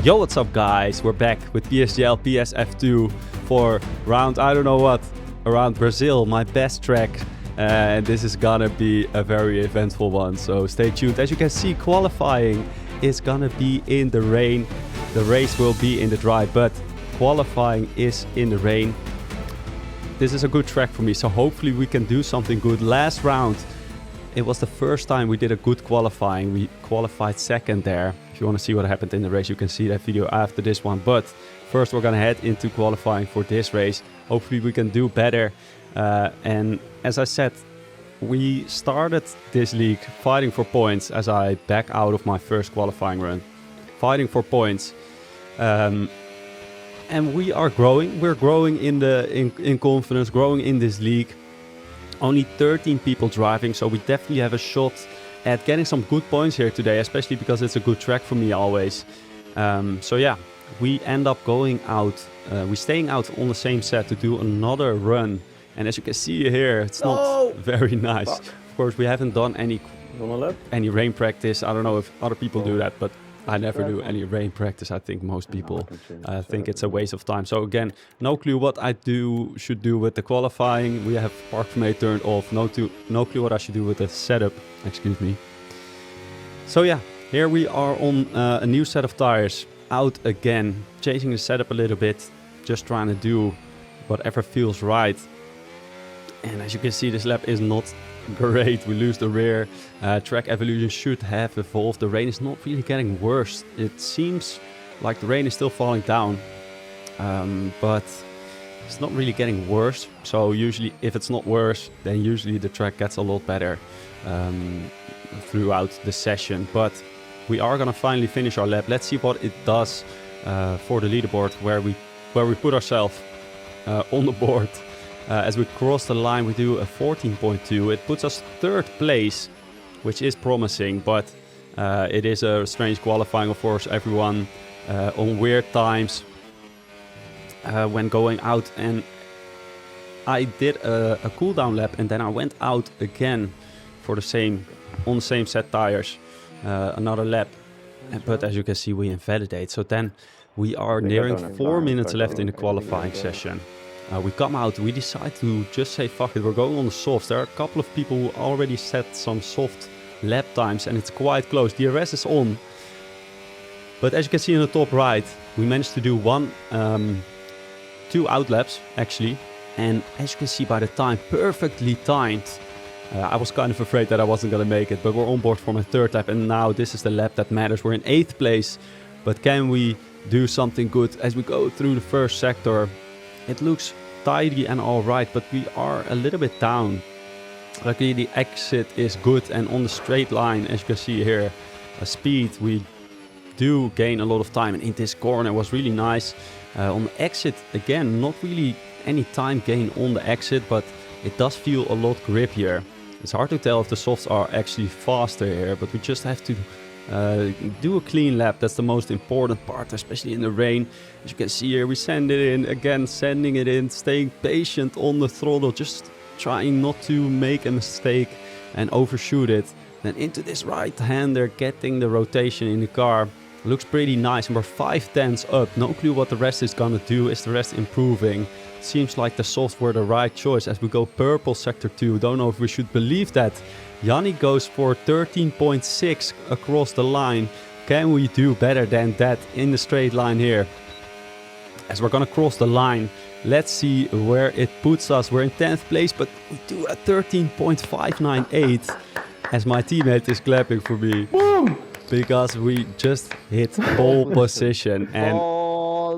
Yo, what's up guys? We're back with PSGL PS F2 for round, I don't know what, around Brazil, my best track. And this is gonna be a very eventful one, so stay tuned. As you can see, qualifying is gonna be in the rain. The race will be in the dry, but qualifying is in the rain. This is a good track for me, so hopefully we can do something good. Last round, it was the first time we did a good qualifying. We qualified second there. If you want to see what happened in the race, you can see that video after this one. But first we're going to head into qualifying for this race. Hopefully we can do better. And as I said, we started this league fighting for points as I back out of my first qualifying run. Fighting for points. And we are growing. We're growing in confidence, growing in this league. Only 13 people driving, so we definitely have a shot at getting some good points here today, especially because it's a good track for me always. So yeah, we end up going out, we're staying out on the same set to do another run. And as you can see here, it's not very nice. Of course, we haven't done any rain practice. I don't know if other people do that, but I never do any rain practice. I think most people think it's a waste of time. So again, no clue what I should do with the qualifying. We have park from A turned off. No clue what I should do with the setup. Excuse me. So yeah, here we are on a new set of tires. Out again, changing the setup a little bit. Just trying to do whatever feels right. And as you can see, this lap is not great. We lose the rear. Track evolution should have evolved. The rain is not really getting worse. It seems like the rain is still falling down, but it's not really getting worse. So usually if it's not worse, then usually the track gets a lot better throughout the session. But we are gonna finally finish our lap. Let's see what it does for the leaderboard, where we put ourselves on the board. As we cross the line, we do a 14.2. It puts us third place, which is promising, but it is a strange qualifying, of course. Everyone on weird times when going out, and I did a cooldown lap, and then I went out again for on the same set tires, another lap. But as you can see, we invalidate. So then we are nearing 4 minutes left in the qualifying session. We come out, we decide to just say fuck it, we're going on the softs. There are a couple of people who already set some soft lap times and it's quite close. DRS is on. But as you can see in the top right, we managed to do two out laps actually. And as you can see by the time, perfectly timed. I was kind of afraid that I wasn't going to make it, but we're on board for my third lap. And now this is the lap that matters. We're in 8th place, but can we do something good as we go through the first sector? It looks tidy and all right, but we are a little bit down. Luckily the exit is good, and on the straight line, as you can see here, speed, we do gain a lot of time, and in this corner was really nice. On the exit, again, not really any time gain on the exit, but it does feel a lot grippier. It's hard to tell if the softs are actually faster here, but we just have to do a clean lap. That's the most important part, especially in the rain. As you can see here, we send it in again, sending it in, staying patient on the throttle, just trying not to make a mistake and overshoot it. Then into this right-hander, getting the rotation in the car. Looks pretty nice, and we're 5/10 up. No clue what the rest is gonna do. Is the rest improving? Seems like the softs were the right choice as we go purple sector 2. Don't know if we should believe that. Yannick goes for 13.6 across the line. Can we do better than that in the straight line here? As we're gonna cross the line, let's see where it puts us. We're in 10th place, but we do a 13.598 as my teammate is clapping for me. Boom! Because we just hit pole position, and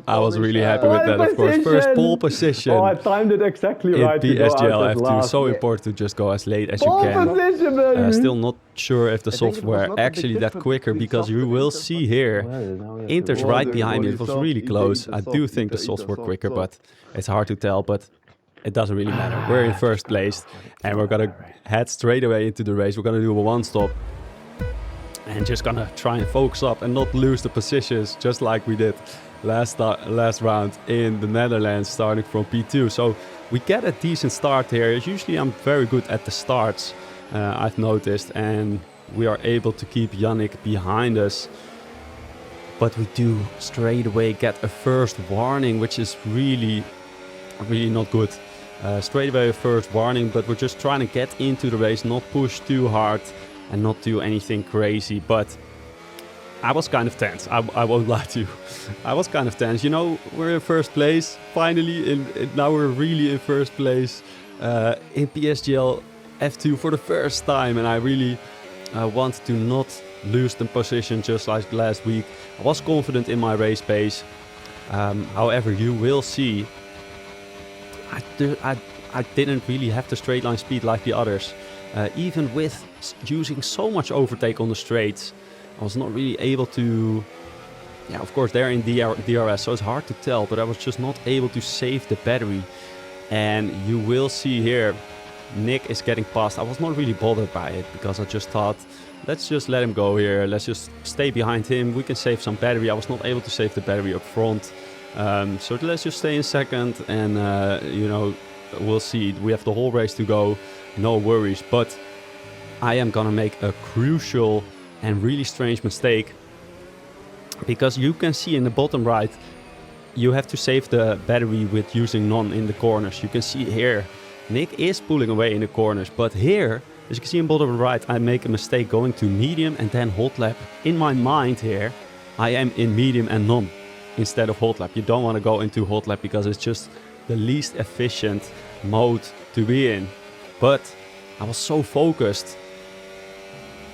I was really happy with that, of course. First pole position. Oh, I timed it exactly right. PSGL F2. So important to just go as late as you can. Position, baby. Still not sure if the softs were actually that quicker, because you will see here, Inter's right behind me. It was really close. I do think the softs were quicker, but it's hard to tell. But it doesn't really matter. We're in first place, and we're gonna head straight away into the race. We're gonna do a one-stop. And just gonna try and focus up and not lose the positions, just like we did last round in the Netherlands, starting from P2. So we get a decent start here. Usually I'm very good at the starts, I've noticed, and we are able to keep Yannick behind us. But we do straight away get a first warning, which is really not good. Straight away a first warning, but we're just trying to get into the race, not push too hard and not do anything crazy. But I was kind of tense. I won't lie to you. I was kind of tense. You know, we're in first place. Finally, now we're really in first place in PSGL F2 for the first time. And I really want to not lose the position just like last week. I was confident in my race pace. However, you will see I didn't really have the straight line speed like the others. Even with using so much overtake on the straights, I was not really able to... Yeah, of course, they're in DRS, so it's hard to tell, but I was just not able to save the battery. And you will see here, Nick is getting past. I was not really bothered by it, because I just thought, let's just let him go here. Let's just stay behind him. We can save some battery. I was not able to save the battery up front. So let's just stay in second, and, you know, we'll see. We have the whole race to go. No worries. But I am going to make a crucial and really strange mistake, because you can see in the bottom right, you have to save the battery with using none in the corners. You can see here, Nick is pulling away in the corners, but here, as you can see in bottom right, I make a mistake going to medium and then hot lap. In my mind here, I am in medium and none instead of hot lap. You don't want to go into hot lap because it's just the least efficient mode to be in. But I was so focused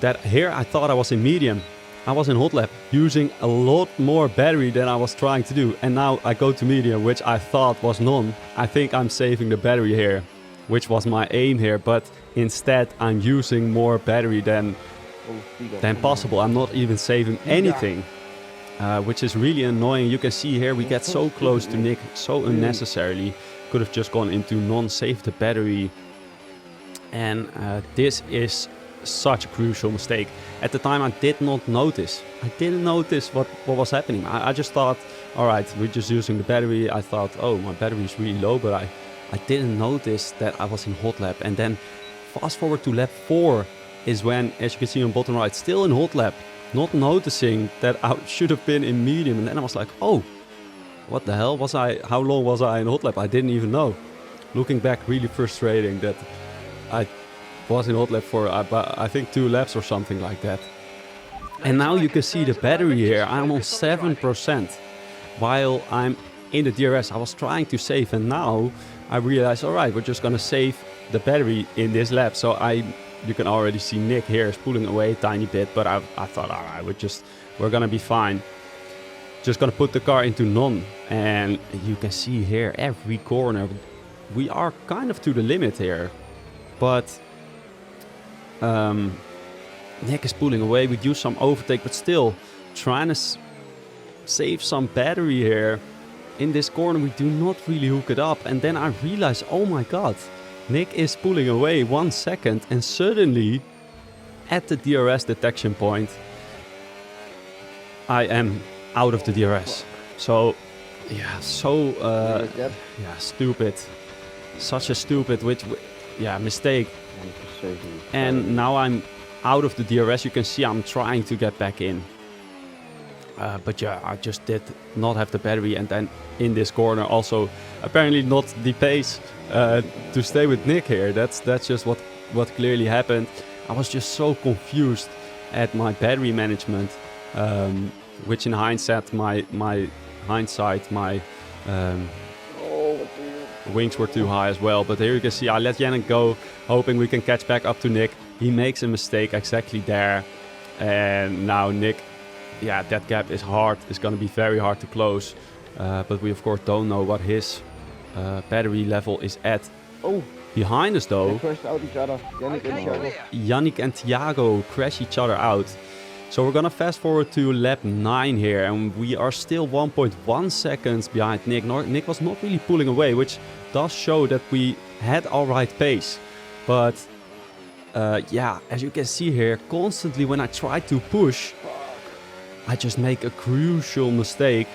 that here I thought I was in medium. I was in hot lap using a lot more battery than I was trying to do. And now I go to medium, which I thought was none. I think I'm saving the battery here, which was my aim here. But instead I'm using more battery than possible. I'm not even saving anything, which is really annoying. You can see here we get so close to Nick, so unnecessarily. Could have just gone into non-save the battery. And this is such a crucial mistake. At the time I did not notice. I didn't notice what was happening. I just thought, all right, we're just using the battery. I thought, oh, my battery is really low, but I didn't notice that I was in hot lap. And then fast forward to lap 4 is when, as you can see on bottom right, still in hot lap, not noticing that I should have been in medium. And then I was like, oh, what the hell was I? How long was I in hot lap? I didn't even know. Looking back, really frustrating that I was in hot lap for I think 2 laps or something like that. And now you can see the battery here. I'm on 7% while I'm in the DRS. I was trying to save, and now I realized, all right, we're just gonna save the battery in this lap. So you can already see Nick here is pulling away a tiny bit, but I thought, all right, we're gonna be fine. Just gonna put the car into none, and you can see here every corner we are kind of to the limit here, but Nick is pulling away. We do some overtake, but still trying to save some battery here. In this corner, we do not really hook it up. And then I realize, oh my god, Nick is pulling away 1 second. And suddenly, at the DRS detection point, I am out of the DRS. So, yeah, stupid. Such a stupid, mistake. And now I'm out of the DRS. You can see I'm trying to get back in. But yeah, I just did not have the battery. And then in this corner also, apparently not the pace to stay with Nick here. That's just what clearly happened. I was just so confused at my battery management. Which in hindsight, my wings were too high as well. But here you can see I let Yannick go, hoping we can catch back up to Nick. He makes a mistake exactly there. And now Nick, yeah, that gap is hard. It's going to be very hard to close. But we, of course, don't know what his battery level is at. Oh, behind us, though, Yannick and Thiago crash each other out. So we're going to fast forward to lap 9 here. And we are still 1.1 seconds behind Nick. Nick was not really pulling away, which does show that we had all right pace. But yeah, as you can see here, constantly when I try to push, I just make a crucial mistake.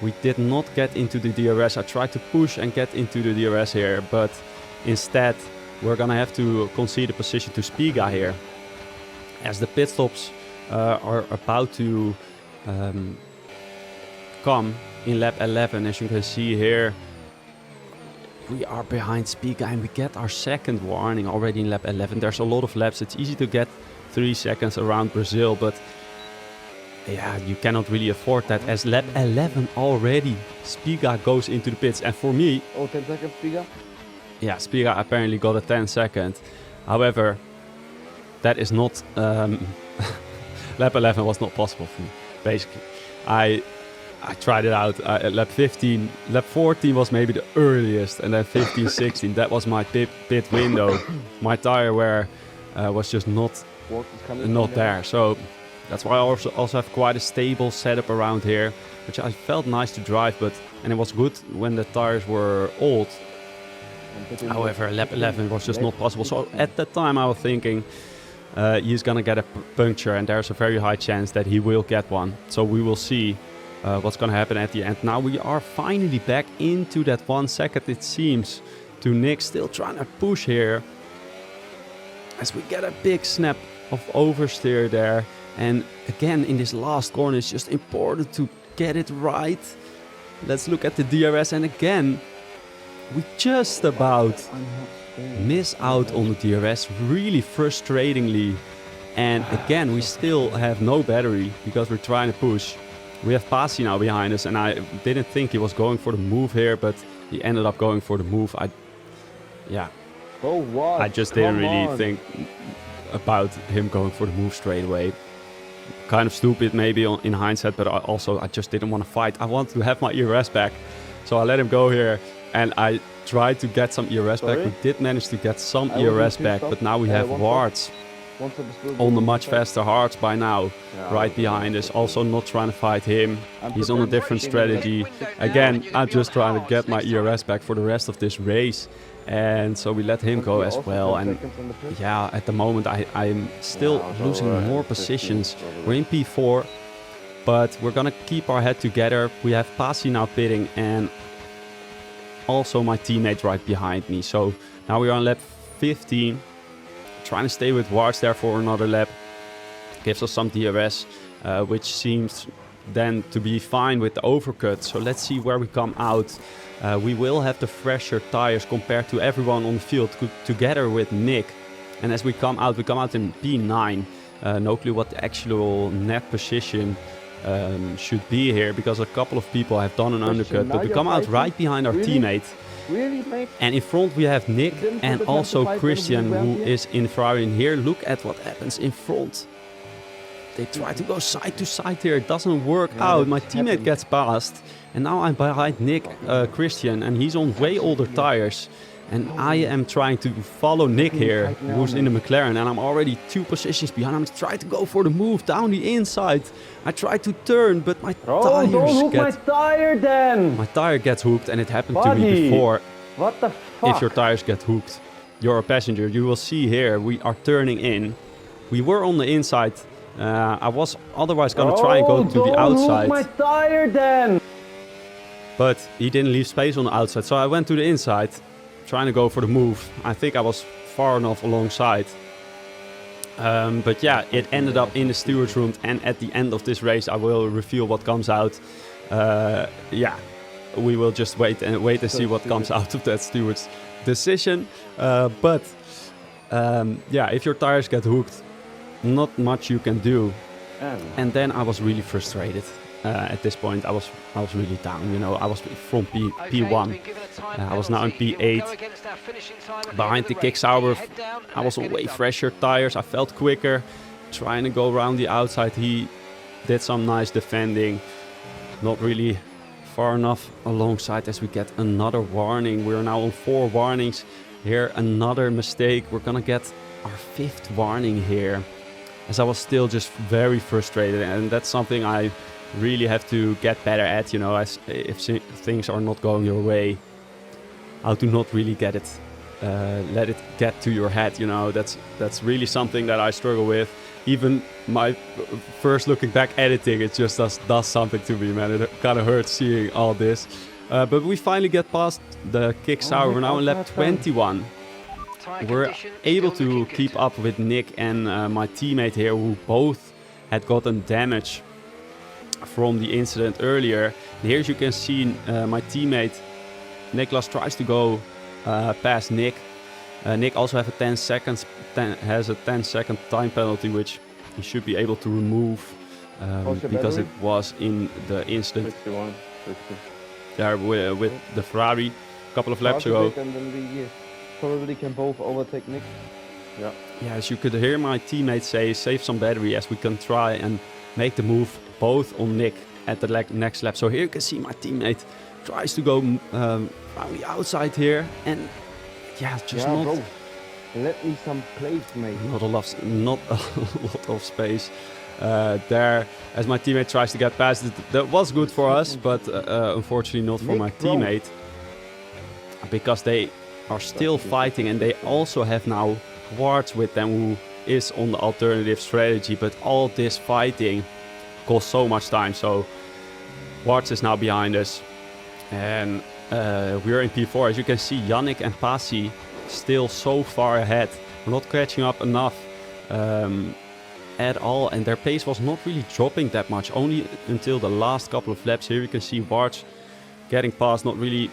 We did not get into the DRS. I tried to push and get into the DRS here, but instead we're gonna have to concede a position to Spiga here, as the pit stops are about to come in lap 11. As you can see here, we are behind Spiga and we get our second warning already in lap 11. There's a lot of laps. It's easy to get 3 seconds around Brazil, but yeah, you cannot really afford that. As lap 11 already, Spiga goes into the pits. And for me... Oh, 10 seconds, Spiga? Yeah, Spiga apparently got a 10 second. However, that is not... lap 11 was not possible for me, basically. I tried it out at lap 15. Lap 14 was maybe the earliest. And then 15, 16, that was my pit window. My tire wear was just not there. So that's why I also have quite a stable setup around here, which I felt nice to drive. And it was good when the tires were old. However, lap 11 was just not possible. So at that time I was thinking he's gonna get a puncture, and there's a very high chance that he will get one. So we will see what's gonna happen at the end. Now we are finally back into that 1 second, it seems, to Nick, still trying to push here. As we get a big snap of oversteer there. And again, in this last corner, it's just important to get it right. Let's look at the DRS, and again, we just about miss out on the DRS, really frustratingly. And again, we still have no battery because we're trying to push. We have Pasi now behind us, and I didn't think he was going for the move here, but he ended up going for the move. I just didn't really think about him going for the move straight away. Kind of stupid maybe in hindsight, but I just didn't want to fight. I wanted to have my ERS back, so I let him go here, and I tried to get some ERS back. We did manage to get some ERS back, but now we have Wards on the much faster hards by now, right behind us. Also not trying to fight him. He's on a different strategy. Again, I'm just trying to get my ERS back for the rest of this race. And so we let him go as well. And yeah, at the moment I'm still losing more positions. We're in P4, but we're gonna keep our head together. We have Pasi now pitting, and also my teammate right behind me. So now we are on lap 15, trying to stay with Wards there for another lap. Gives us some DRS, which seems then to be fine with the overcut. So let's see where we come out. We will have the fresher tires compared to everyone on the field together with Nick. And as we come out in P9. No clue what the actual net position should be here, because a couple of people have done an undercut, but we come out right behind our teammate. And in front we have Nick and also Christian, who is in Ferrari. And here, look at what happens in front. They try to go side to side here. It doesn't work out. My teammate gets past. And now I'm behind Nick, Christian, and he's on way older tires. And I am trying to follow Nick here, who's in the McLaren. And I'm already 2 positions behind. I'm trying to go for the move down the inside. I try to turn, but my tires my tire then! My tire gets hooked, and it happened to me before. What the fuck? If your tires get hooked, you're a passenger. You will see here, we are turning in. We were on the inside. I was otherwise going to try and go to the outside. My tire then! But he didn't leave space on the outside, so I went to the inside, trying to go for the move. I think I was far enough alongside. But yeah, it ended up in the stewards room, and at the end of this race I will reveal what comes out. Yeah, we will just wait and see what comes out of that steward's decision. But yeah, if your tires get hooked, not much you can do. And then I was really frustrated. At this point, I was really down. You know, I was from P1. I was now in P8. Behind the kick sauber, I was on way fresher tires. I felt quicker. Trying to go around the outside, he did some nice defending. Not really far enough alongside as we get another warning. We're now on 4 warnings. Here, another mistake. We're gonna get our 5th warning here. As I was still just very frustrated, and that's something I really have to get better at, you know, as if things are not going your way, how to not really get it, let it get to your head, you know. That's really something that I struggle with. Even my first looking back editing, it just does something to me, man. It kind of hurts seeing all this. But we finally get past the kick sauber. We're now in lap 21. We're able to keep up with Nick and my teammate here, who both had gotten damage from the incident earlier. Here you can see my teammate Niklas tries to go past Nick. Nick also has a 10 second time penalty, which he should be able to remove because it was in the incident 51, 50. there with the Ferrari a couple of laps ago. And then we probably can both overtake Nick. Yeah. Yeah, as you could hear my teammate say, save some battery as we can try and make the move both on Nick at the next lap. So here you can see my teammate tries to go around the outside here, and yeah, just not. Bro. Let me some place, mate. Not a lot of space there as my teammate tries to get past it. That was good for us, but unfortunately not for my teammate, because they are still fighting, and they also have now Warts with them, who is on the alternative strategy. But all this fighting costs so much time. So Warts is now behind us, and we're in P4. As you can see, Yannick and Pasi still so far ahead. We're not catching up enough at all, and their pace was not really dropping that much, only until the last couple of laps. Here you can see Warts getting past. Not really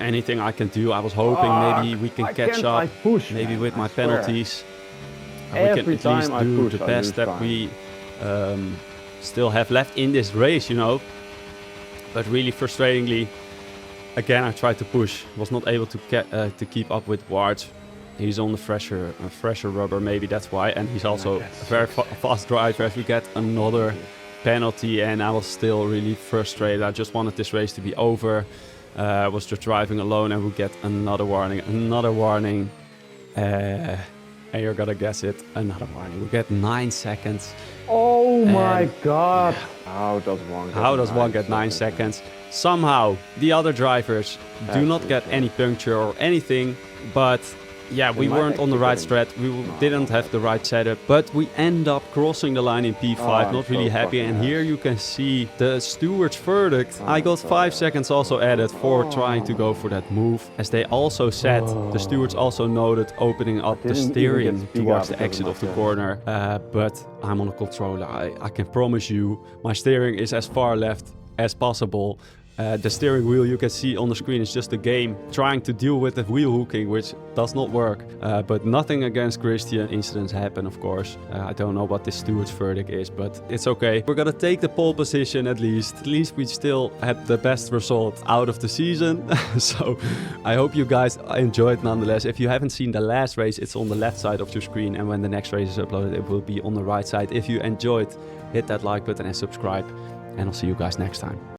anything I can do. I was hoping maybe we can catch up, maybe with my penalties. We can at least do the best that we still have left in this race, you know. But really frustratingly, again, I tried to push, was not able to keep up with Ward. He's on the fresher rubber, maybe that's why, and he's also a very fast driver. As we get another penalty, and I was still really frustrated. I just wanted this race to be over. I was just driving alone, and we get another warning, and you're gonna guess it, another warning. We get 9 seconds. Oh my God! How does one get 9 seconds? Somehow the other drivers do not get any puncture or anything, but yeah, we weren't on the right strat. We didn't have the right setup, but we end up crossing the line in P5. Not really happy. And here you can see the steward's verdict. I got 5 seconds also added for trying to go for that move. As they also said, the stewards also noted opening up the steering towards the exit of the corner. But I'm on a controller. I can promise you my steering is as far left as possible. The steering wheel you can see on the screen is just a game trying to deal with the wheel hooking, which does not work. But nothing against Christian. Incidents happen, of course. I don't know what the steward's verdict is, but it's okay. We're gonna take the pole position at least. At least we still had the best result out of the season. So I hope you guys enjoyed nonetheless. If you haven't seen the last race, it's on the left side of your screen. And when the next race is uploaded, it will be on the right side. If you enjoyed, hit that like button and subscribe. And I'll see you guys next time.